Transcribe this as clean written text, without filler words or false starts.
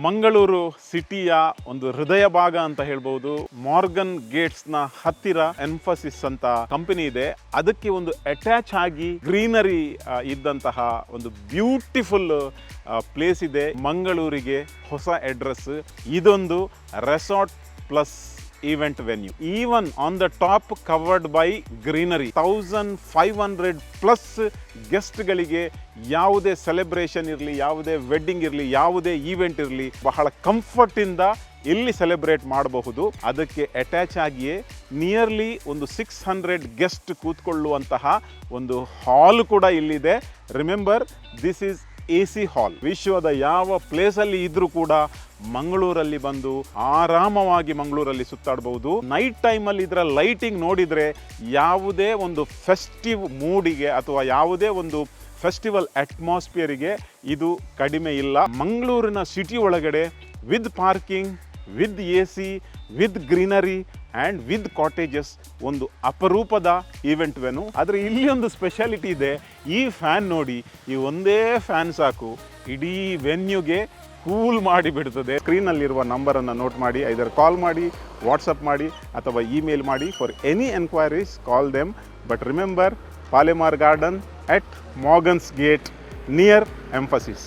ಮಂಗಳೂರು ಸಿಟಿಯ ಒಂದು ಹೃದಯ ಭಾಗ ಅಂತ ಹೇಳ್ಬೋದು. ಮಾರ್ಗನ್ ಗೇಟ್ಸ್ ನ ಹತ್ತಿರ ಎಂಫಸಿಸ್ ಅಂತ ಕಂಪನಿ ಇದೆ. ಅದಕ್ಕೆ ಒಂದು ಅಟ್ಯಾಚ್ ಆಗಿ ಗ್ರೀನರಿ ಇದ್ದಂತಹ ಒಂದು ಬ್ಯೂಟಿಫುಲ್ ಪ್ಲೇಸ್ ಇದೆ. ಮಂಗಳೂರಿಗೆ ಹೊಸ ಅಡ್ರೆಸ್. ಇದೊಂದು resort plus event venue, even on the top covered by greenery. 1500 plus guest ಗಳಿಗೆ ಯಾವುದೇ ಸೆಲೆಬ್ರೇಷನ್ ಇರಲಿ, ಯಾವುದೇ ವೆಡ್ಡಿಂಗ್ ಇರಲಿ, ಯಾವುದೇ ಈವೆಂಟ್ ಇರಲಿ, ಬಹಳ ಕಂಫರ್ಟ್ ಇಂದ ಇಲ್ಲಿ ಸೆಲೆಬ್ರೇಟ್ ಮಾಡಬಹುದು. ಅದಕ್ಕೆ ಅಟ್ಯಾಚ್ ಆಗಿಯೇ ನಿಯರ್ಲಿ ಒಂದು 600 ಗೆಸ್ಟ್ ಕೂತ್ಕೊಳ್ಳುವಂತಹ ಒಂದು ಹಾಲ್ ಕೂಡ ಇಲ್ಲಿದೆ. ರಿಮೆಂಬರ್, ದಿಸ್ ಈಸ್ AC ಹಾಲ್. ವಿಶ್ವದ ಯಾವ ಪ್ಲೇಸಲ್ಲಿ ಇದ್ರೂ ಕೂಡ ಮಂಗಳೂರಲ್ಲಿ ಬಂದು ಆರಾಮವಾಗಿ ಮಂಗಳೂರಲ್ಲಿ ಸುತ್ತಾಡಬಹುದು. ನೈಟ್ ಟೈಮಲ್ಲಿ ಇದರ ಲೈಟಿಂಗ್ ನೋಡಿದರೆ ಯಾವುದೇ ಒಂದು ಫೆಸ್ಟಿವ್ ಮೂಡಿಗೆ ಅಥವಾ ಯಾವುದೇ ಒಂದು ಫೆಸ್ಟಿವಲ್ ಅಟ್ಮಾಸ್ಫಿಯರಿಗೆ ಇದು ಕಡಿಮೆ ಇಲ್ಲ. ಮಂಗಳೂರಿನ ಸಿಟಿ ಒಳಗಡೆ with parking, with AC, with greenery and with cottages ಒಂದು ಅಪರೂಪದ ಈವೆಂಟ್ ವೆನು. ಆದರೆ ಇಲ್ಲಿ ಒಂದು ಸ್ಪೆಷಾಲಿಟಿ ಇದೆ. ಈ ಫ್ಯಾನ್ ನೋಡಿ, ಈ ಒಂದೇ ಫ್ಯಾನ್ ಸಾಕು ಇಡೀ ವೆನ್ಯೂಗೆ ಕೂಲ್ ಮಾಡಿ ಬಿಡ್ತದೆ. ಸ್ಕ್ರೀನಲ್ಲಿರುವ ನಂಬರನ್ನು ನೋಟ್ ಮಾಡಿ, ಐದರ್ ಕಾಲ್ ಮಾಡಿ, ವಾಟ್ಸಪ್ ಮಾಡಿ ಅಥವಾ ಇಮೇಲ್ ಮಾಡಿ. For any enquiries call them. But remember, Palemar garden at Morgan's gate near emphasis.